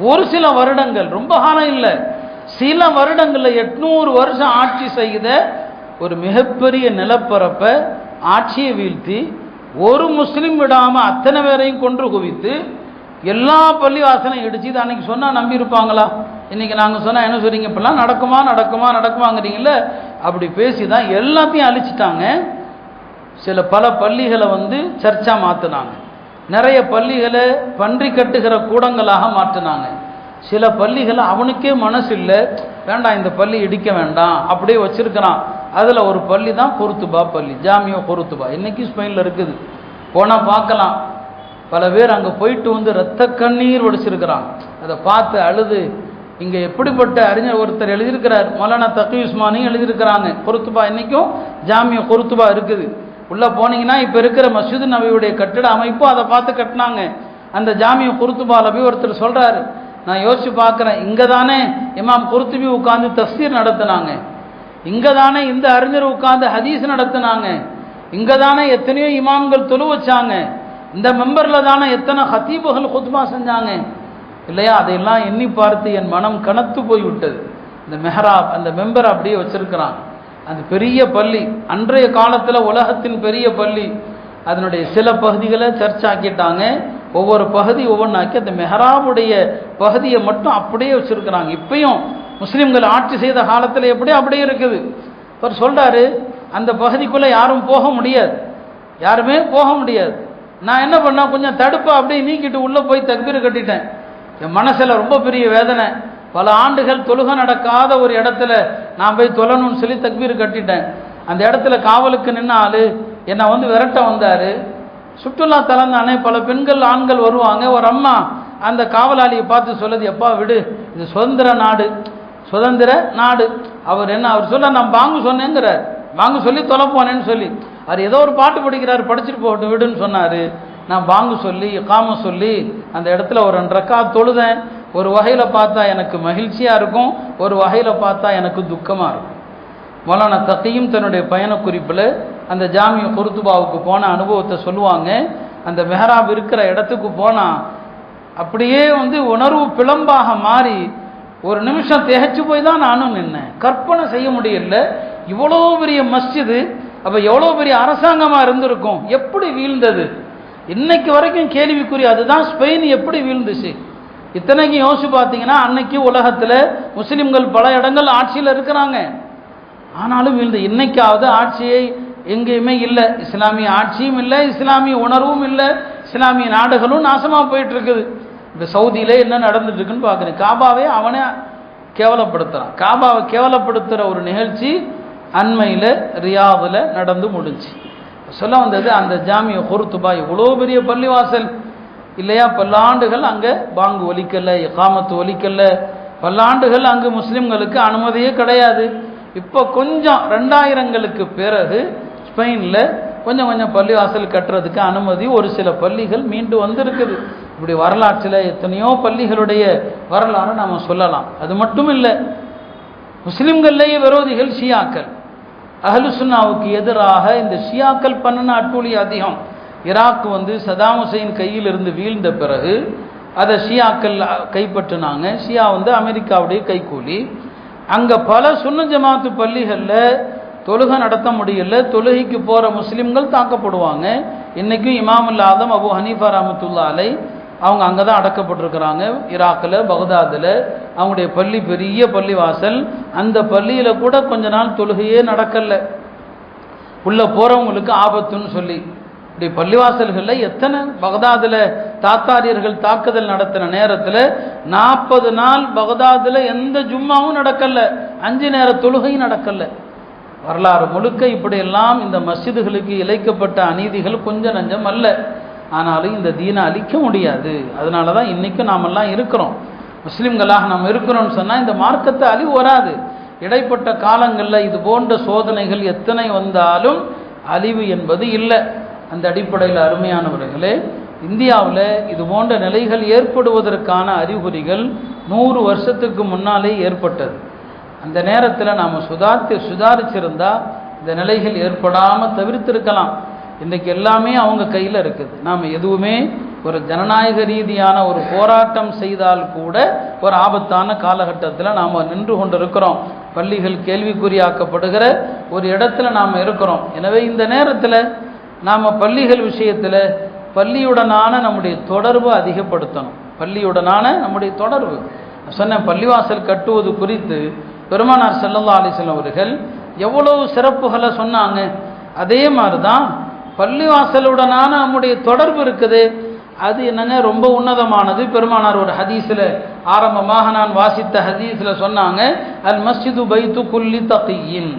ஒரு சில வருடங்கள், ரொம்ப காலம் இல்லை, சில வருடங்களில் 800 வருஷம் ஆட்சி செய்த ஒரு மிகப்பெரிய நிலப்பரப்பை ஆட்சியை வீழ்த்தி ஒரு முஸ்லீம் விடாமல் அத்தனை பேரையும் கொன்று குவித்து எல்லா பள்ளிவாசலையும் இடிச்சு. இது அன்னைக்கு சொன்னால் நம்பி இருப்பாங்களா? இன்னைக்கு நாங்கள் சொன்னால் என்ன சொல்றீங்க, இப்பெல்லாம் நடக்குமா நடக்குமா நடக்குமாங்கிறீங்கள, அப்படி பேசி தான் எல்லாத்தையும் அழிச்சிட்டாங்க. பல பள்ளிகளை சர்ச்சா மாற்றினாங்க, நிறைய பள்ளிகளை பன்றி கட்டுகிற கூடங்களாக மாற்றினாங்க. சில பள்ளிகளை அவனுக்கே மனசு இல்லை, வேண்டாம் இந்த பள்ளி இடிக்க வேண்டாம், அப்படியே வச்சிருக்கிறான். அதில் ஒரு பள்ளி தான் குருத்துபா பள்ளி, ஜாமியோ குருத்துபா, இன்னைக்கு ஸ்பெயினில் இருக்குது. போனால் பார்க்கலாம். பல பேர் அங்கே போயிட்டு ரத்த கண்ணீர் வடிச்சிருக்கிறான். அதை பார்த்து அழுது, இங்கே எப்படிப்பட்ட அறிஞர் ஒருத்தர் எழுதியிருக்கிறார், மௌலானா தகி உஸ்மானி எழுதியிருக்கிறாங்க. குருத்துபா இன்னைக்கும் ஜாமியோ குருத்துபா இருக்குது. உள்ளே போனீங்கன்னா இப்போ இருக்கிற மஸ்ஜித் நபியுடைய கட்டிட அமைப்பும் அதை பார்த்து கட்டினாங்க. அந்த ஜாமியோ குருத்துபாவில் போய் ஒருத்தர் சொல்கிறாரு, நான் யோசிச்சு பார்க்குறேன், இங்கே தானே இமாம் குருத்துபி உட்காந்து தஃசீர் நடத்தினாங்க, இங்கே தானே இந்த அறிஞர் உட்காந்து ஹதீஸ் நடத்தினாங்க, இங்கே தானே எத்தனையோ இமாம்கள் தொழு வச்சாங்க, இந்த மெம்பரில் தானே எத்தனை ஹத்தீபுகள் குத்பா செஞ்சாங்க இல்லையா? அதையெல்லாம் எண்ணி பார்த்து என் மனம் கனத்து போய்விட்டது. இந்த மெஹராப், அந்த மெம்பர் அப்படியே வச்சிருக்கிறான். அந்த பெரிய பள்ளி, அன்றைய காலத்தில் உலகத்தின் பெரிய பள்ளி, அதனுடைய சில பகுதிகளை சர்ச் ஆக்கிட்டாங்க. ஒவ்வொரு பகுதி ஒவ்வொன்றாக்கி அந்த மெஹராபுடைய பகுதியை மட்டும் அப்படியே வச்சிருக்கிறாங்க. இப்பயும் முஸ்லீம்கள் ஆட்சி செய்த காலத்தில் எப்படியோ அப்படியே இருக்குது. அவர் சொல்கிறாரு, அந்த பகுதிக்குள்ளே யாரும் போக முடியாது, யாருமே போக முடியாது. நான் என்ன பண்ணேன், கொஞ்சம் தடுப்பை அப்படியே நீக்கிட்டு உள்ளே போய் தக்பீர் கட்டிட்டேன். என் மனசில் ரொம்ப பெரிய வேதனை. பல ஆண்டுகள் தொழுகை நடக்காத ஒரு இடத்துல நான் போய் தொழணும்னு சொல்லி தக்பீர் கட்டிட்டேன். அந்த இடத்துல காவலுக்கு நின்ன ஆள் என்னை விரட்ட வந்தார். சுற்றுலா தலம் தானே, பல பெண்கள் ஆண்கள் வருவாங்க. ஒரு அம்மா அந்த காவலாளியை பார்த்து சொல்லுது, எப்பா விடு, இது சுதந்திர நாடு, சுதந்திர நாடு. அவர் சொல்ல, நான் பாங்கு சொன்னேங்கிறார், பாங்கு சொல்லி தொலை போனேன்னு சொல்லி. அவர் ஏதோ ஒரு பாட்டு படிக்கிறார், படிச்சுட்டு போகட்டும் விடுன்னு சொன்னார். நான் பாங்கு சொல்லி இகாம சொல்லி அந்த இடத்துல ஒரு 2 ரக்காத் தொழுதேன். ஒரு வகையில் பார்த்தா எனக்கு மகிழ்ச்சியாக இருக்கும், ஒரு வகையில் பார்த்தா எனக்கு துக்கமாக இருக்கும். மௌலானா தகியும் தன்னுடைய பயண குறிப்பில் அந்த ஜாமியோ குருத்துபாவுக்கு போன அனுபவத்தை சொல்லுவாங்க. அந்த மெஹராப் இருக்கிற இடத்துக்கு போனால் அப்படியே உணர்வு பிளம்பாக மாறி ஒரு நிமிஷம் திகைச்சு போய் தான் நானும் நின்னேன். கற்பனை செய்ய முடியல, இவ்வளோ பெரிய மஸ்ஜிது, அப்போ எவ்வளோ பெரிய அரசாங்கமாக இருந்திருக்கும், எப்படி வீழ்ந்தது இன்னைக்கு வரைக்கும் கேள்விக்குரிய. அதுதான் ஸ்பெயின் எப்படி வீழ்ந்துச்சு. இத்தனைக்கும் யோசிச்சு பார்த்தீங்கன்னா, அன்னைக்கு உலகத்தில் முஸ்லிம்கள் பல இடங்கள் ஆட்சியில் இருக்கிறாங்க, ஆனாலும் வீழ்ந்து. இன்னைக்காவது ஆட்சியை எங்கேயுமே இல்லை, இஸ்லாமிய ஆட்சியும் இல்லை, இஸ்லாமிய உணர்வும் இல்லை, இஸ்லாமிய நாடுகளும் நாசமாக போயிட்டு இருக்குது. இப்போ சவுதியில் என்ன நடந்துட்டு இருக்குன்னு பார்க்குறேன். காபாவே அவனே கேவலப்படுத்துகிறான். காபாவை கேவலப்படுத்துகிற ஒரு நிகழ்ச்சி அண்மையில் ரியாதில் நடந்து முடிஞ்சு. சொல்ல வந்தது, அந்த ஜாமியோ குருத்துபா எவ்வளோ பெரிய பள்ளிவாசல் இல்லையா, பல்லாண்டுகள் அங்கே பாங்கு ஒலிக்கலை, இகாமத்து ஒலிக்கலை, பல்லாண்டுகள் அங்கு முஸ்லீம்களுக்கு அனுமதியே கிடையாது. இப்போ கொஞ்சம் 2000ங்களுக்கு பிறகு ஸ்பெயினில் கொஞ்சம் கொஞ்சம் பள்ளிவாசல் கட்டுறதுக்கு அனுமதி ஒரு சில பள்ளிகள் மீண்டு வந்திருக்குது. இப்படி வரலாற்றில் எத்தனையோ பள்ளிகளுடைய வரலாறு நாம் சொல்லலாம். அது மட்டும் இல்லை, முஸ்லிம்கள்லேயே விரோதிகள் ஷியாக்கள். அஹ்லு சுன்னாவுக்கு எதிராக இந்த ஷியாக்கள் பண்ணின அட்டூழி அதிகம். ஈராக் சதாம் ஹுசைன் கையில் இருந்து வீழ்ந்த பிறகு அதை ஷியாக்கள் கைப்பற்றினாங்க. ஷியா அமெரிக்காவுடைய கைக்கூலி. அங்கே பல சுன்ன ஜமாத்து பள்ளிகளில் தொழுகை நடத்த முடியல. தொழுகைக்கு போகிற முஸ்லீம்கள் தாக்கப்படுவாங்க. இன்றைக்கும் இமாமுல் ஆதம் அபு ஹனீஃபா ரஹ்மத்துல்லாஹி அலைஹி அவங்க அங்கே தான் அடக்கப்பட்டிருக்கிறாங்க. ஈராக்கில் பகதாதில் அவங்களுடைய பள்ளி பெரிய பள்ளிவாசல். அந்த பள்ளியில் கூட கொஞ்ச நாள் தொழுகையே நடக்கலை. உள்ளே போகிறவங்களுக்கு ஆபத்துன்னு சொல்லி இப்படி பள்ளிவாசல்களில் எத்தனை பகதாதில் தாத்தாரியர்கள் தாக்குதல் நடத்தின நேரத்தில் 40 நாள் பகதாதில் எந்த ஜும்மாவும் நடக்கலை, 5 நேர தொழுகையும் நடக்கலை. வரலாறு முழுக்க இப்படியெல்லாம் இந்த மஸ்ஜிதுகளுக்கு இழைக்கப்பட்ட அநீதிகள் கொஞ்சம் நஞ்சம் அல்ல. ஆனாலும் இந்த தீனை அழிக்க முடியாது. அதனால தான் இன்றைக்கும் நாமெல்லாம் இருக்கிறோம், முஸ்லீம்களாக நாம் இருக்கிறோம்னு சொன்னால் இந்த மார்க்கத்தை அழிவு வராது. இடைப்பட்ட காலங்களில் இது போன்ற சோதனைகள் எத்தனை வந்தாலும் அழிவு என்பது இல்லை. அந்த அடிப்படையில் அருமையானவர்களே, இந்தியாவில் இது போன்ற நிலைகள் ஏற்படுவதற்கான அறிகுறிகள் 100 வருஷத்துக்கு முன்னாலே ஏற்பட்டது. அந்த நேரத்தில் நாம் சுதாரிச்சிருந்தால் இந்த நிலைகள் ஏற்படாமல் தவிர்த்திருக்கலாம். இன்றைக்கு எல்லாமே அவங்க கையில் இருக்குது. நாம் எதுவுமே ஒரு ஜனநாயக ரீதியான ஒரு போராட்டம் செய்தால் கூட ஒரு ஆபத்தான காலகட்டத்தில் நாம் நின்று கொண்டிருக்கிறோம். பள்ளிகள் கேள்விக்குறியாக்கப்படுகிற ஒரு இடத்துல நாம் இருக்கிறோம். எனவே இந்த நேரத்தில் நாம் பள்ளிகள் விஷயத்தில் பள்ளியுடனான நம்முடைய தொடர்பு அதிகப்படுத்தணும். பள்ளியுடனான நம்முடைய தொடர்பு சொன்ன பள்ளிவாசல் கட்டுவது குறித்து பெருமானார் ஸல்லல்லாஹு அலைஹி வஸல்லம் அவர்கள் எவ்வளவு சிறப்புகளை சொன்னாங்க. அதே மாதிரி தான் பள்ளிவாசலுடனான நம்முடைய தொடர்பு இருக்குது. அது என்னங்க ரொம்ப உன்னதமானது. பெருமானார் ஒரு ஹதீஸில் ஆரம்பமாக நான் வாசித்த ஹதீஸில் சொன்னாங்க, அல் மஸ்ஜிது பைத்து குல்லி தகியின்,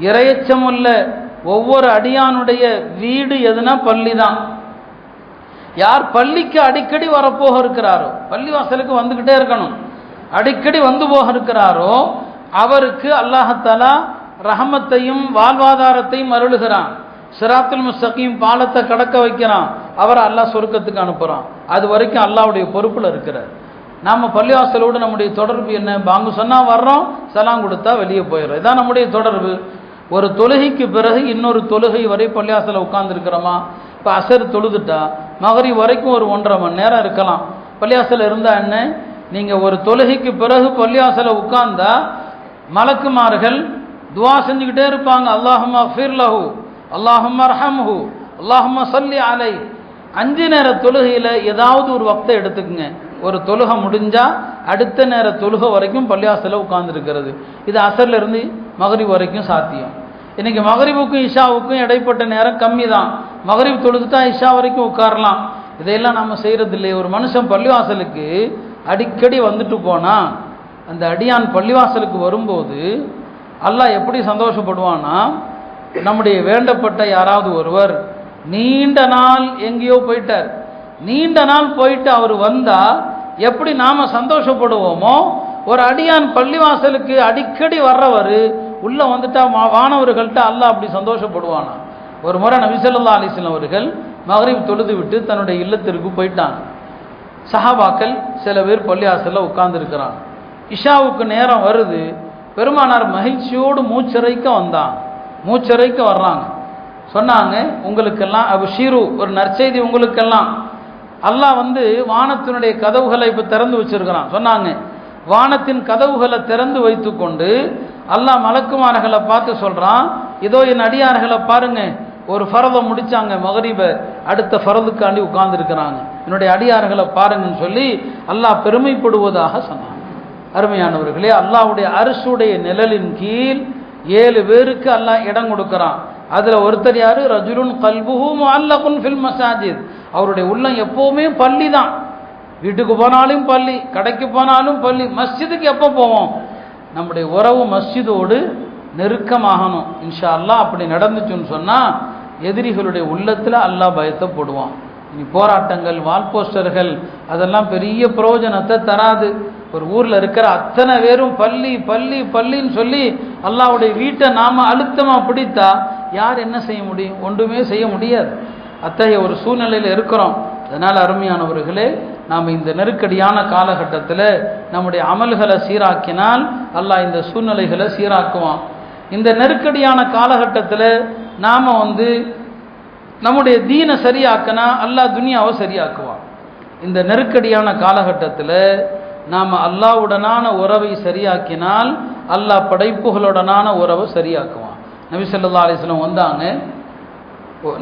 இறையச்சமுள்ள ஒவ்வொரு அடியானுடைய வீடு எதுனா பள்ளி தான். யார் பள்ளிக்கு அடிக்கடி வரப்போக இருக்கிறாரோ, பள்ளிவாசலுக்கு வந்துக்கிட்டே இருக்கணும், அடிக்கடி வந்து போக இருக்கிறாரோ அவருக்கு அல்லாஹ்தஆலா ரஹமத்தையும் வாழ்வாதாரத்தையும் அருளுகிறான். சிராத்துல் முஸ்தகீம் பாலத்தை கடக்க வைக்கிறான். அவரை அல்லாஹ் சொர்க்கத்துக்கு அனுப்புகிறான். அது வரைக்கும் அல்லாஹ்வுடைய பொறுப்பில் இருக்கிறார். நாம் பள்ளிவாசலோடு நம்முடைய தொடர்பு என்ன? பாங்கு சொன்னால் வர்றோம், சலாம் கொடுத்தா வெளியே போயிடுறோம். இதான் நம்முடைய தொடர்பு. ஒரு தொழுகைக்கு பிறகு இன்னொரு தொழுகை வரை பள்ளிவாசலில் உட்கார்ந்துருக்கிறோமா? இப்போ அசர் தொழுதுட்டா மகரிப் வரைக்கும் ஒரு 1.5 மணி நேரம் இருக்கலாம். பள்ளிவாசலில் இருந்தால் என்ன? நீங்கள் ஒரு தொழுகைக்கு பிறகு பள்ளிவாசலில் உட்கார்ந்தா மலக்குமார்கள் துவா செஞ்சுக்கிட்டே இருப்பாங்க. அல்லாஹும்ம ஃபிர் லஹு, அல்லாஹும்ம அர்ஹம்ஹு, அல்லாஹும்ம ஸல்லி அலைஹி. 5 நேர தொழுகையில் ஏதாவது ஒரு வக்தை எடுத்துக்குங்க. ஒரு தொழுகை முடிஞ்சால் அடுத்த நேர தொழுகை வரைக்கும் பள்ளிவாசலில் உட்கார்ந்துருக்கிறது. இது அசர்ல இருந்து மகரிப் வரைக்கும் சாத்தியம். இன்றைக்கி மகரிபுக்கும் இஷாவுக்கும் இடைப்பட்ட நேரம் கம்மி தான். மகரிப் தொழுதுட்டா இஷா வரைக்கும் உட்காரலாம். இதையெல்லாம் நம்ம செய்கிறது இல்லையே. ஒரு மனுஷன் பள்ளிவாசலுக்கு அடிக்கடி வந்துட்டு போனால் அந்த அடியான் பள்ளிவாசலுக்கு வரும்போது அல்லாஹ் எப்படி சந்தோஷப்படுவான்னா, நம்முடைய வேண்டப்பட்ட யாராவது ஒருவர் நீண்ட நாள் எங்கேயோ போயிட்டார், நீண்ட நாள் போயிட்டு அவர் வந்தால் எப்படி நாம் சந்தோஷப்படுவோமோ, ஒரு அடியான் பள்ளிவாசலுக்கு அடிக்கடி வர்றவர் உள்ளே வந்துட்டா வானவர்கள்ட்ட அல்லாஹ் அப்படி சந்தோஷப்படுவானா. ஒரு முறை நபி ஸல்லல்லாஹு அலைஹி வஸல்லம் அவர்கள் மகரிப் தொழுது விட்டு தன்னுடைய இல்லத்திற்கு போயிட்டாங்க. சஹாபாக்கள் சில பேர் பள்ளிவாசலில் உட்கார்ந்துருக்கிறாங்க. இஷாவுக்கு நேரம் வருது. பெருமானார் மகிழ்ச்சியோடு மூச்சரைக்க வந்தாங்க. மூச்சரைக்க வர்றாங்க. சொன்னாங்க, உங்களுக்கெல்லாம் அபுஷீரு, ஒரு நற்செய்தி உங்களுக்கெல்லாம். அல்லாஹ் வானத்தினுடைய கதவுகளை இப்போ திறந்து வச்சிருக்கிறான். சொன்னாங்க, வானத்தின் கதவுகளை திறந்து வைத்து கொண்டு அல்லாஹ் மலக்குமார்களை பார்த்து சொல்கிறான், இதோ என் அடியார்களை பாருங்க, ஒரு ஃபரதை முடித்தாங்க மகரிபை, அடுத்த ஃபரதுக்காண்டி உட்கார்ந்துருக்கிறாங்க, என்னுடைய அடியார்களை பாருங்கன்னு சொல்லி அல்லாஹ் பெருமைப்படுவதாக சொன்னாங்க. அருமையானவர்களே, அல்லாஹ்வுடைய அர்ஷுடைய நிழலின் கீழ் 7 பேருக்கு அல்லாஹ் இடம் கொடுக்குறான். அதில் ஒருத்தர் யார்? ரஜுலுன் கல்புஹு முஅல்லகுன் ஃபில் மசாஜித். அவருடைய உள்ளம் எப்போவுமே பள்ளி தான். வீட்டுக்கு போனாலும் பள்ளி, கடைக்கு போனாலும் பள்ளி. மஸ்ஜிதுக்கு எப்போ போவோம்? நம்முடைய உறவு மஸ்ஜிதோடு நெருக்கமாகணும். இன்ஷா அல்லாஹ் அப்படி நடந்துச்சுன்னு சொன்னால் எதிரிகளுடைய உள்ளத்தில் அல்லாஹ் பயத்தை போடுவான். இனி போராட்டங்கள், வால் போஸ்டர்கள் அதெல்லாம் பெரிய பிரயோஜனத்தை தராது. ஒரு ஊரில் இருக்கிற அத்தனை பேரும் பள்ளி பள்ளி பள்ளின்னு சொல்லி அல்லாஹ்வுடைய வீட்டை நாம் அழுத்தமாக பிடித்தா யார் என்ன செய்ய முடியும்? ஒன்றுமே செய்ய முடியாது. அத்தகைய ஒரு சூழ்நிலையில் இருக்கிறோம். அதனால் அருமையானவர்களே, நாம் இந்த நெருக்கடியான காலகட்டத்தில் நம்முடைய அமல்களை சீராக்கினால் அல்லாஹ் இந்த சூழ்நிலைகளை சீராக்குவான். இந்த நெருக்கடியான காலகட்டத்தில் நாம் நம்முடைய தீனை சரியாக்கினா அல்லாஹ் துனியாவை சரியாக்குவான். இந்த நெருக்கடியான காலகட்டத்தில் நாம் அல்லாஹ்வுடனான உறவை சரியாக்கினால் அல்லாஹ் படைப்புகளுடனான உறவை சரியாக்குவான். நபி ஸல்லல்லாஹு அலைஹி வஸல்லம் வந்தாங்க.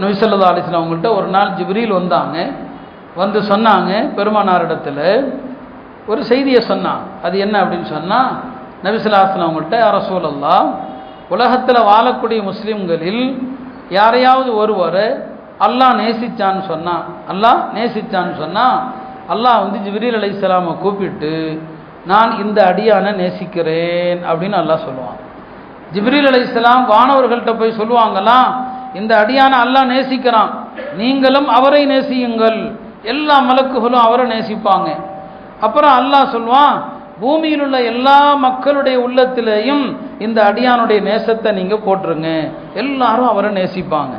நபி ஸல்லல்லாஹு அலைஹி வஸல்லம் அவங்கள்ட்ட ஒரு நாள் ஜிப்ரீல் வந்தாங்க. சொன்னாங்க, பெருமானாரிடத்தில் ஒரு செய்தியை சொன்னான். அது என்ன அப்படின்னு சொன்னால், நபி ஸல்லல்லாஹு அலைஹி வஸல்லம் அவங்கள்ட்ட, யா ரசூலல்லாஹ், உலகத்தில் வாழக்கூடிய முஸ்லீம்களில் யாரையாவது ஒருவரை அல்லாஹ் நேசிச்சான்னு சொன்னால் அல்லாஹ் ஜிப்ரீல் அலைஹிஸ்ஸலாமை கூப்பிட்டு, நான் இந்த அடியானை நேசிக்கிறேன் அப்படின்னு அல்லாஹ் சொல்லுவான். ஜிப்ரீல் அலைஹிஸ்ஸலாம் வானவர்கள்ட்ட போய் சொல்லுவாங்களாம், இந்த அடியானை அல்லாஹ் நேசிக்கிறான், நீங்களும் அவரை நேசியுங்கள். எல்லா மலக்குகளும் அவரை நேசிப்பாங்க. அப்புறம் அல்லாஹ் சொல்லுவான், பூமியில் உள்ள எல்லா மக்களுடைய உள்ளத்திலேயும் இந்த அடியானுடைய நேசத்தை நீங்கள் போட்டுருங்க, எல்லாரும் அவரை நேசிப்பாங்க.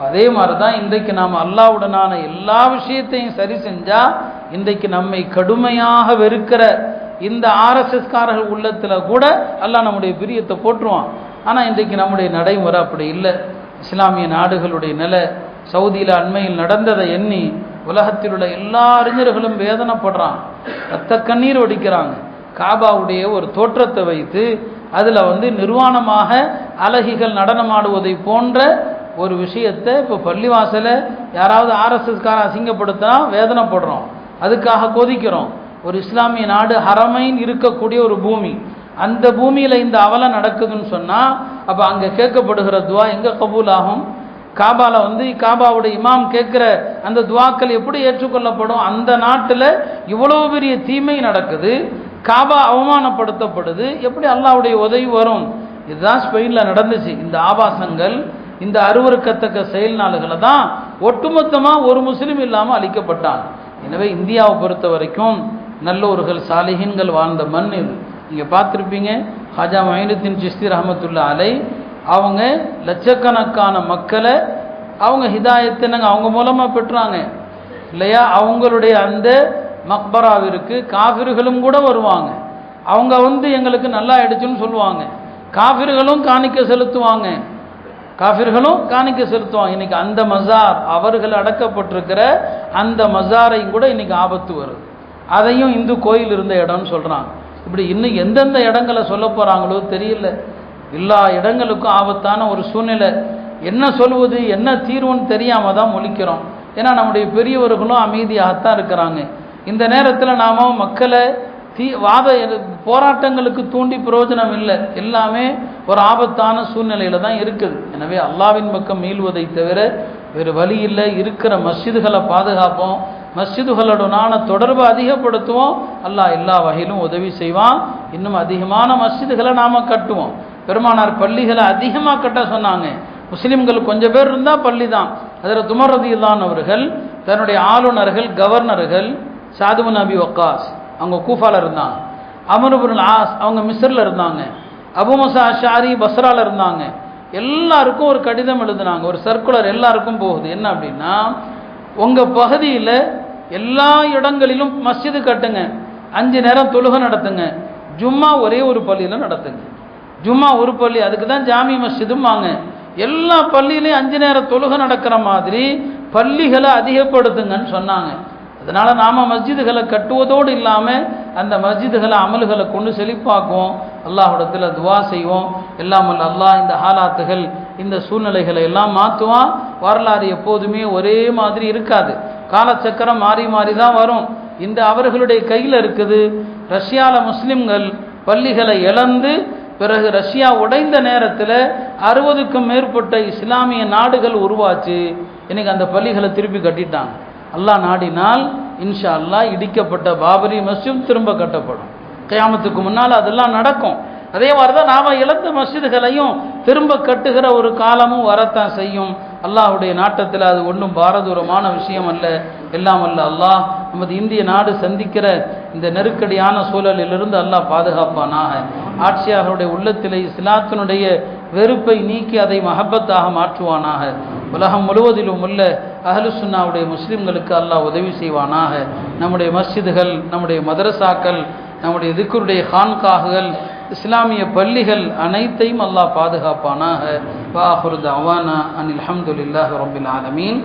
அதே மாதிரி தான் இன்றைக்கு நாம் அல்லாஹ்வுடனான எல்லா விஷயத்தையும் சரி செஞ்சால் இன்றைக்கு நம்மை கடுமையாக வெறுக்கிற இந்த ஆர்எஸ்எஸ்காரர்கள் உள்ளத்தில் கூட அல்லாஹ் நம்முடைய பிரியத்தை போட்டுருவான். ஆனால் இன்றைக்கு நம்முடைய நடைமுறை அப்படி இல்லை. இஸ்லாமிய நாடுகளுடைய நிலை, சவுதியில் அண்மையில் நடந்ததை எண்ணி உலகத்தில் உள்ள எல்லா அறிஞர்களும் வேதனைப்படுறாங்க, ரத்த கண்ணீர் வடிக்கிறாங்க. காபாவுடைய ஒரு தோற்றத்தை வைத்து அதில் நிர்வாணமாக அழகிகள் நடனமாடுவதை போன்ற ஒரு விஷயத்தை இப்போ பள்ளிவாசலை யாராவது ஆர்எஸ்எஸ்கார அசிங்கப்படுத்தினா வேதனைப்படுறோம், அதுக்காக கொதிக்கிறோம். ஒரு இஸ்லாமிய நாடு, ஹரமைன் இருக்கக்கூடிய ஒரு பூமி, அந்த பூமியில் இந்த அவலை நடக்குதுன்னு சொன்னால் அப்போ அங்கே கேட்கப்படுகிற துவா எங்கே கபூல் ஆகும்? காபால காபாவுடைய இமாம் கேட்குற அந்த துவாக்கள் எப்படி ஏற்றுக்கொள்ளப்படும்? அந்த நாட்டில் இவ்வளோ பெரிய தீமை நடக்குது, காபா அவமானப்படுத்தப்படுது, எப்படி அல்லாஹ்வுடைய உதவி வரும்? இதுதான் ஸ்பெயினில் நடந்துச்சு. இந்த ஆபாசங்கள், இந்த அருவருக்கத்தக்க செயல்நாளுகளை தான் ஒட்டுமொத்தமாக ஒரு முஸ்லீம் இல்லாமல் அழிக்கப்பட்டாங்க. எனவே இந்தியாவை பொறுத்த வரைக்கும் நல்லோர்கள் சாலிஹீன்கள் வாழ்ந்த மண் இது. நீங்கள் பார்த்துருப்பீங்க, ஹாஜா மொய்னுத்தீன் சிஸ்தி ரஹமத்துல்லாஹி அலைஹி அவங்க லட்சக்கணக்கான மக்களை அவங்க ஹிதாயத்தினங்க அவங்க மூலமாக பெற்றாங்க இல்லையா? அவங்களுடைய அந்த மக்பராவிற்கு காஃபிர்களும் கூட வருவாங்க. அவங்க எங்களுக்கு நல்லா ஆயிடுச்சுன்னு சொல்லுவாங்க. காஃபிர்களும் காணிக்க செலுத்துவாங்க. இன்னைக்கு அந்த மஸார், அவர்கள் அடக்கப்பட்டிருக்கிற அந்த மஸாரையும் கூட இன்னைக்கு ஆபத்து வருது. அதையும் இந்து கோயில் இருந்த இடம்னு சொல்றாங்க. இப்படி இன்னும் எந்தெந்த இடங்களை சொல்ல போறாங்களோ தெரியல. எல்லா இடங்களுக்கும் ஆபத்தான ஒரு சூழ்நிலை. என்ன சொல்வது, என்ன தீர்வுன்னு தெரியாம தான் முழிக்கிறோம். ஏன்னா நம்முடைய பெரியவர்களும் அமைதியாகத்தான் இருக்கிறாங்க. இந்த நேரத்தில் நாம மக்களை போராட்டங்களுக்கு தூண்டி பிரயோஜனம் இல்லை. எல்லாமே ஒரு ஆபத்தான சூழ்நிலையில தான் இருக்குது. எனவே அல்லாஹ்வின் பக்கம் மீள்வதை தவிர வேறு வழி இல்லை. இருக்கிற மஸ்ஜிதுகளை பாதுகாப்போம், மஸ்ஜிதுகளுடனான தொடர்பை அதிகப்படுத்துவோம். அல்லாஹ் எல்லா வகையிலும் உதவி செய்வான். இன்னும் அதிகமான மஸ்ஜிதுகளை நாம கட்டுவோம். பெருமானார் பள்ளிகளை அதிகமாக கட்ட சொன்னாங்க. முஸ்லிம்கள் கொஞ்சம் பேர் இருந்தால் பள்ளி தான். ஹஜ்ரத் உமர் ரலியல்லாஹு அவர்கள் தன்னுடைய ஆளுநர்கள், கவர்னர்கள், சாத் பின் அபி வக்காஸ் அவங்க கூஃபால இருந்தாங்க, அம்ர் இப்னு ஆஸ் அவங்க மிஸ்ரில் இருந்தாங்க, அபு மூஸா அஷ்அரி பஸ்ரால இருந்தாங்க. எல்லாருக்கும் ஒரு கடிதம் எழுதினாங்க, ஒரு சர்க்குலர் எல்லாருக்கும் போகுது. என்ன அப்படின்னா, உங்கள் பகுதியில் எல்லா இடங்களிலும் மஸ்ஜிது கட்டுங்க, 5 நேரம் தொழுகை நடத்துங்க, ஜும்மா ஒரே ஒரு பள்ளியில் நடத்துங்க. ஜும்மா ஒரு பள்ளி, அதுக்கு தான் ஜாமி மஸ்ஜிதும் வாங்க. எல்லா பள்ளியிலையும் 5 நேரம் தொழுகை நடக்கிற மாதிரி பள்ளிகளை அதிகப்படுத்துங்கன்னு சொன்னாங்க. அதனால் நாம் மஸ்ஜிதுகளை கட்டுவதோடு இல்லாமல் அந்த மஸ்ஜிதுகளை அமல்களை கொண்டு செழிப்பாக்குவோம். அல்லாஹ்விடத்தில் துவா செய்வோம். எல்லாமல் அல்லாஹ் இந்த ஹாலாத்துகள், இந்த சூழ்நிலைகளை எல்லாம் மாற்றுவான். வரலாறு எப்போதுமே ஒரே மாதிரி இருக்காது. காலச்சக்கரம் மாறி மாறி தான் வரும். இந்த அவர்களுடைய கையில் இருக்குது. ரஷ்யாவில் முஸ்லிம்கள் பள்ளிகளை இழந்து பிறகு ரஷ்யா உடைந்த நேரத்தில் 60க்கும் மேற்பட்ட இஸ்லாமிய நாடுகள் உருவாச்சு. இன்னைக்கு அந்த பள்ளிகளை திருப்பி கட்டிட்டாங்க. அல்லாஹ் நாடினால் இன்ஷா அல்லாஹ் இடிக்கப்பட்ட பாபரி மஸ்ஜித் திரும்ப கட்டப்படும். கியாமத்துக்கு முன்னால் அதெல்லாம் நடக்கும். அதே மாதிரி தான் நாம் இழந்த மஸ்ஜிதுகளையும் திரும்ப கட்டுகிற ஒரு காலமும் வரத்தான் செய்யும். அல்லாஹ்வுடைய நாட்டத்தில் அது ஒன்றும் பாரதூரமான விஷயம் அல்ல. எல்லாம் அல்ல அல்லாஹ் நமது இந்திய நாடு சந்திக்கிற இந்த நெருக்கடியான சூழலிலிருந்து அல்லாஹ் பாதுகாப்பானாக. ஆட்சியாளருடைய உள்ளத்திலே இஸ்லாத்தினுடைய வெறுப்பை நீக்கி அதை மஹப்பத்தாக மாற்றுவானாக. உலகம் முழுவதிலும் உள்ள அஹ்லு சுன்னாவுடைய முஸ்லிம்களுக்கு அல்லாஹ் உதவி செய்வானாக. நம்முடைய மஸ்ஜிதுகள், நம்முடைய மதரசாக்கள், நம்முடைய திக்ருடைய கான்காகுகள், இஸ்லாமிய பள்ளிகள் அனைத்தையும் அல்லாஹ் பாதுகாப்பானாக. வ ஆகிரு தஅவானா அனில் ஹம்துலில்லாஹி ரப்பில் ஆலமீன்.